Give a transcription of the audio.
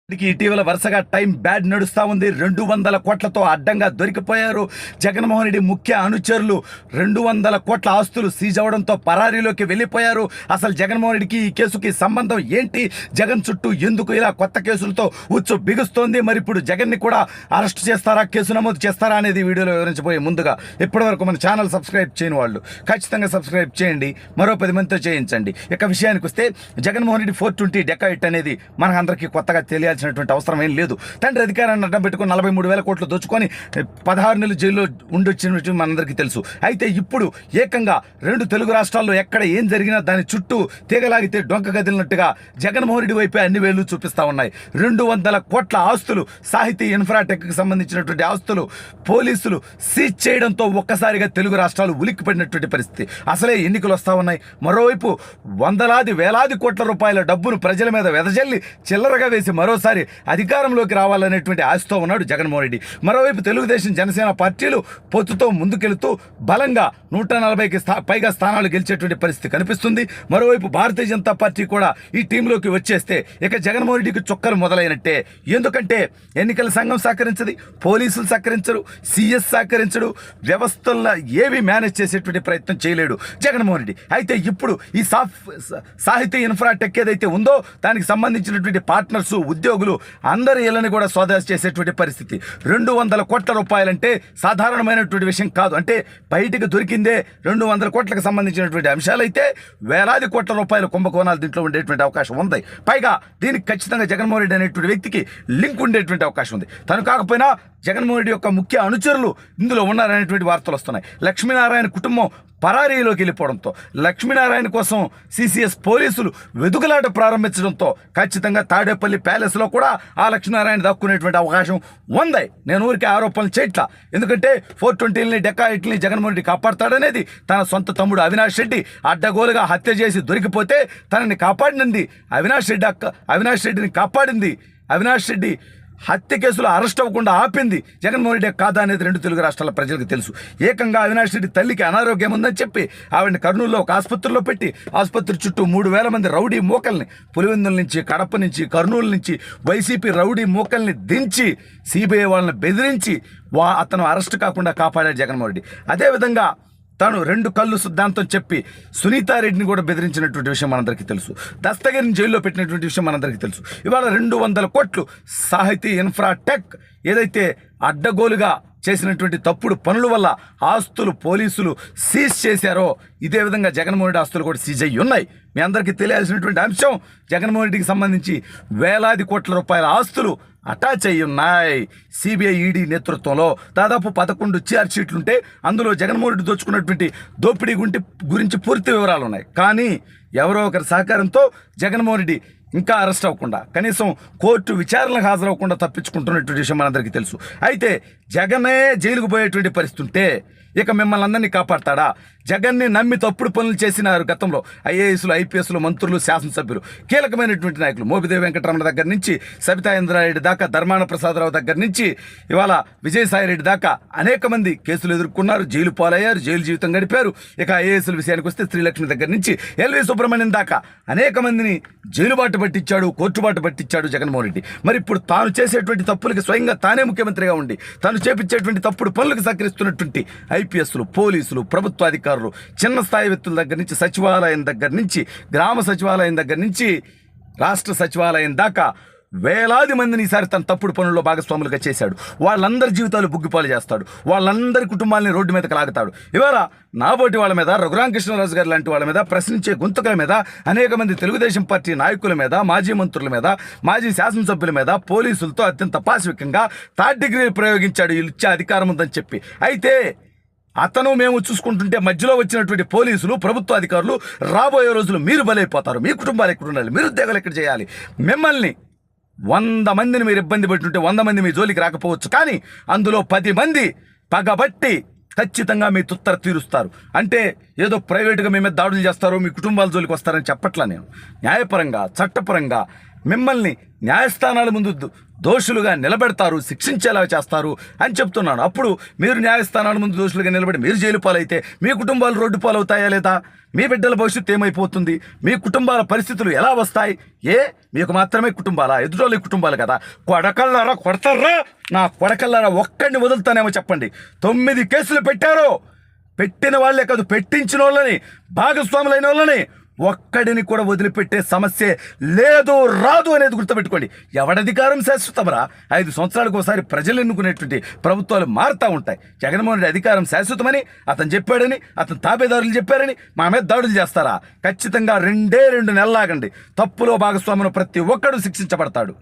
ఇటీవల వరుసగా time bad నడుస్తా ఉంది. 200 కోట్లతో అడ్డంగా దొరికిపోయారు. జగన్మోహన్ రెడ్డి ముఖ్య అనుచరులు 200 కోట్ల ఆస్తులు సీజ్ అవడంతో పరారీలోకి వెళ్ళిపోయారు. అసలు జగన్మోహన్ రెడ్డికి ఈ కేసుకి సంబంధం ఏంటి? జగన్ చుట్టూ ఎందుకు ఇలా కొత్త కేసులతో ఉచ్చు బిగుస్తోంది? మరి ఇప్పుడు జగన్ని కూడా అరెస్ట్ చేస్తారా, కేసు నమోదు చేస్తారా అనేది వీడియోలో వివరించబోయే ముందుగా ఇప్పటివరకు మన ఛానల్ సబ్స్క్రైబ్ చేయని వాళ్ళు ఖచ్చితంగా సబ్స్క్రైబ్ చేయండి, మరో 10 మందితో చేయించండి. ఇక విషయానికి వస్తే జగన్మోహన్ రెడ్డి 420 డెకాయిట్ అనేది మనకందరికీ కొత్తగా తెలియాలి అవసరం ఏం లేదు. తండ్రి అధికారాన్ని అడ్డం పెట్టుకుని 43,000 కోట్లు దోచుకొని 16 నెలలు జైల్లో ఉండొచ్చినట్టు మనందరికీ తెలుసు. అయితే ఇప్పుడు ఏకంగా 2 తెలుగు రాష్ట్రాల్లో ఎక్కడ ఏం జరిగినా దాని చుట్టూ తీగలాగితే డొంక కదిలినట్టుగా జగన్మోహన్ రెడ్డి వైపే అన్ని వేళ్లు చూపిస్తా ఉన్నాయి. 200 కోట్ల ఆస్తులు, సాహితీ ఇన్ఫ్రాటెక్కి సంబంధించినటువంటి ఆస్తులు పోలీసులు సీజ్ చేయడంతో ఒక్కసారిగా తెలుగు రాష్ట్రాలు ఉలిక్కిపడినటువంటి పరిస్థితి. అసలే ఎన్నికలు వస్తా ఉన్నాయి. మరోవైపు వందలాది వేలాది కోట్ల రూపాయల డబ్బును ప్రజల మీద వెదజల్లి చిల్లరగా వేసి మరోసారి అధికారంలోకి రావాలనేటువంటి ఆశతో ఉన్నాడు జగన్మోహన్ రెడ్డి. మరోవైపు తెలుగుదేశం, జనసేన పార్టీలు పొత్తుతో ముందుకెళ్తూ బలంగా 140కి పైగా స్థానాలు గెలిచేటువంటి పరిస్థితి కనిపిస్తుంది. మరోవైపు భారతీయ జనతా పార్టీ కూడా ఈ టీంలోకి వచ్చేస్తే ఇక జగన్మోహన్ రెడ్డికి చుక్కలు మొదలైనట్టే. ఎందుకంటే ఎన్నికల సంఘం సహకరించదు, పోలీసులు సహకరించరు, సీఎస్ సహకరించడు, వ్యవస్థల్లో ఏవి మేనేజ్ చేసేటువంటి ప్రయత్నం చేయలేడు జగన్మోహన్ రెడ్డి. అయితే ఇప్పుడు ఈ సాహితీ ఇన్ఫ్రాటెక్ ఏదైతే ఉందో దానికి సంబంధించినటువంటి పార్ట్నర్స్, ఉద్యోగులు అందరి ఇళ్ళని కూడా సోదా చేసేటువంటి పరిస్థితి. 200 కోట్ల రూపాయలంటే సాధారణమైనటువంటి విషయం కాదు. అంటే బయటికి దొరికిందే 200 కోట్లకు సంబంధించినటువంటి అంశాలైతే వేలాది కోట్ల రూపాయల కుంభకోణాలు దీంట్లో ఉండేటువంటి అవకాశం ఉంది. పైగా దీనికి ఖచ్చితంగా జగన్మోహన్ రెడ్డి అనేటువంటి వ్యక్తికి లింక్ ఉండేటువంటి అవకాశం ఉంది. తను కాకపోయినా జగన్మోహన్ రెడ్డి యొక్క ముఖ్య అనుచరులు ఇందులో ఉన్నారనేటువంటి వార్తలు వస్తున్నాయి. లక్ష్మీనారాయణ కుటుంబం పరారీలోకి వెళ్ళిపోవడంతో, లక్ష్మీనారాయణ కోసం సిసిఎస్ పోలీసులు వెతుకులాట ప్రారంభించడంతో ఖచ్చితంగా తాడేపల్లి ప్యాలెస్లో కూడా ఆ లక్ష్మీనారాయణ దక్కునేటువంటి అవకాశం ఉంది. నేను ఊరికి ఆరోపణలు చేయట్లా. ఎందుకంటే 420ని డెకాయిట్ని జగన్మోహన్ రెడ్డి కాపాడతాడనేది తన సొంత తమ్ముడు అవినాష్ రెడ్డి అడ్డగోలుగా హత్య చేసి దొరికిపోతే తనని కాపాడినంది అవినాష్ రెడ్డిని కాపాడింది అవినాష్ రెడ్డి హత్య కేసులో అరెస్ట్ అవ్వకుండా ఆపింది జగన్మోహన్ రెడ్డి కాదా అనేది 2 తెలుగు రాష్ట్రాల ప్రజలకు తెలుసు. ఏకంగా అవినాష్ రెడ్డి తల్లికి అనారోగ్యం ఉందని చెప్పి ఆవిడని కర్నూలులో ఒక ఆసుపత్రిలో పెట్టి ఆసుపత్రి చుట్టూ 3,000 మంది రౌడీ మూకల్ని పులివెందుల నుంచి, కడప నుంచి, కర్నూలు నుంచి వైసీపీ రౌడీ మూకల్ని దించి సిబిఐ వాళ్ళని బెదిరించి అతను అరెస్ట్ కాకుండా కాపాడాడు జగన్మోహన్ రెడ్డి. అదేవిధంగా తను 2 కళ్ళు సిద్ధాంతం చెప్పి సునీతారెడ్డిని కూడా బెదిరించినటువంటి విషయం మనందరికీ తెలుసు. దస్తగిరిని జైల్లో పెట్టినటువంటి విషయం మనందరికీ తెలుసు. ఇవాళ 200 కోట్లు సాహితీ ఇన్ఫ్రాటెక్ ఏదైతే అడ్డగోలుగా చేసినటువంటి తప్పుడు పనుల వల్ల ఆస్తులు పోలీసులు సీజ్ చేశారో, ఇదే విధంగా జగన్మోహన్ రెడ్డి ఆస్తులు కూడా సీజ్ అయ్యి ఉన్నాయి. మీ అందరికీ తెలియాల్సినటువంటి అంశం, జగన్మోహన్ రెడ్డికి సంబంధించి వేలాది కోట్ల రూపాయల ఆస్తులు అటాచ్ అయ్యి ఉన్నాయి. సిబిఐ, ఈడీ నేతృత్వంలో దాదాపు 11 ఛార్జ్ షీట్లుంటే అందులో జగన్మోహన్ రెడ్డి దోచుకున్నటువంటి దోపిడీ గురించి పూర్తి వివరాలు ఉన్నాయి. కానీ ఎవరో ఒకరి సహకారంతో జగన్మోహన్ రెడ్డి ఇంకా అరెస్ట్ అవ్వకుండా, కనీసం కోర్టు విచారణకు హాజరవ్వకుండా తప్పించుకుంటున్నటువంటి విషయం మనందరికీ తెలుసు. అయితే జగనే జైలుకు పోయేటువంటి పరిస్థితి ఉంటే ఇక మిమ్మల్ని అందరినీ కాపాడతాడా? జగన్ని నమ్మి తప్పుడు పనులు చేసినారు గతంలో ఐఏఎస్లు, ఐపీఎస్లు, మంత్రులు, శాసనసభ్యులు, కీలకమైనటువంటి నాయకులు. మోపిదేవి వెంకటరమణ దగ్గర నుంచి సబితా ఇంద్రారెడ్డి దాకా, ధర్మాన ప్రసాదరావు దగ్గర నుంచి ఇవాళ విజయసాయిరెడ్డి దాకా అనేక మంది కేసులు ఎదుర్కొన్నారు, జైలు పాలయ్యారు, జైలు జీవితం గడిపారు. ఇక ఐఏఎస్ల విషయానికి వస్తే శ్రీలక్ష్మి దగ్గర నుంచి ఎల్వి సుబ్రహ్మణ్యం దాకా అనేక మందిని జైలు బాట పట్టించాడు, కోర్టు బాట పట్టించాడు జగన్మోహన్ రెడ్డి. మరి ఇప్పుడు తాను చేసేటువంటి తప్పులకి స్వయంగా తానే ముఖ్యమంత్రిగా ఉండి తాను చేపించేటువంటి తప్పుడు పనులకు సహకరిస్తున్నటువంటి ఐపీఎస్లు, పోలీసులు, ప్రభుత్వ అధికారులు, చిన్న స్థాయి వ్యక్తుల దగ్గర నుంచి, సచివాలయం దగ్గర నుంచి, గ్రామ సచివాలయం దగ్గర నుంచి రాష్ట్ర సచివాలయం దాకా వేలాది మందిని ఈసారి తన తప్పుడు పనుల్లో భాగస్వాములుగా చేశాడు. వాళ్ళందరి జీవితాలు బుగ్గిపాలు చేస్తాడు, వాళ్ళందరి కుటుంబాలని రోడ్డు మీదకి లాగుతాడు. ఇవాళ నాబోటి వాళ్ళ మీద, రఘురామకృష్ణరాజు గారు లాంటి వాళ్ళ మీద, ప్రశ్నించే గొంతుకల మీద, అనేక మంది తెలుగుదేశం పార్టీ నాయకుల మీద, మాజీ మంత్రుల మీద, మాజీ శాసనసభ్యుల మీద పోలీసులతో అత్యంత పాశవికంగా 3rd డిగ్రీ ప్రయోగించాడు వీళ్ళు ఇచ్చే అధికారం ఉందని చెప్పి. అయితే అతను మేము చూసుకుంటుంటే మధ్యలో వచ్చినటువంటి పోలీసులు, ప్రభుత్వ అధికారులు రాబోయే రోజులు మీరు బలైపోతారు, మీ కుటుంబాలు ఎక్కడ ఉండాలి, మీరు ఉద్యోగాలు ఎక్కడ చేయాలి, మిమ్మల్ని 100 మందిని మీరు ఇబ్బంది పెట్టుంటే 100 మంది మీ జోలికి రాకపోవచ్చు, కానీ అందులో 10 మంది పగబట్టి ఖచ్చితంగా మీ తుత్తర తీరుస్తారు. అంటే ఏదో ప్రైవేటుగా మీ మీద దాడులు చేస్తారో, మీ కుటుంబాల జోలికి వస్తారని చెప్పట్లా నేను. న్యాయపరంగా, చట్టపరంగా మిమ్మల్ని న్యాయస్థానాల ముందు దోషులుగా నిలబెడతారు, శిక్షించేలా చేస్తారు అని చెప్తున్నాను. అప్పుడు మీరు న్యాయస్థానాల ముందు దోషులుగా నిలబడి మీరు జైలు పాలైతే మీ కుటుంబాలు రోడ్డు పాలవుతాయా లేదా? మీ బిడ్డల భవిష్యత్తు ఏమైపోతుంది? మీ కుటుంబాల పరిస్థితులు ఎలా వస్తాయి? మీకు మాత్రమే కుటుంబాలా? ఎదుటోళ్ళ కుటుంబాలు కదా. కొడకల్లారా కొడతారా? నా కొడకల్లారా ఒక్కడిని వదులుతానేమో చెప్పండి. 9 కేసులు పెట్టారు. పెట్టిన వాళ్ళే కాదు, పెట్టించిన వాళ్ళని, భాగస్వాములైన వాళ్ళని ఒక్కడిని కూడా వదిలిపెట్టే సమస్యే లేదు, రాదు అనేది గుర్తుపెట్టుకోండి. ఎవడధికారం శాశ్వతమరా? 5 సంవత్సరాలకు ఒకసారి ప్రజలు ఎన్నుకునేటువంటి ప్రభుత్వాలు మారుతూ ఉంటాయి. జగన్మోహన్ రెడ్డి అధికారం శాశ్వతమని అతను చెప్పాడని, అతను తాబేదారులు చెప్పారని మా మీద దాడులు చేస్తారా? ఖచ్చితంగా 2 నెలలు ఆగండి. తప్పులో భాగస్వామును ప్రతి ఒక్కడు శిక్షించబడతాడు.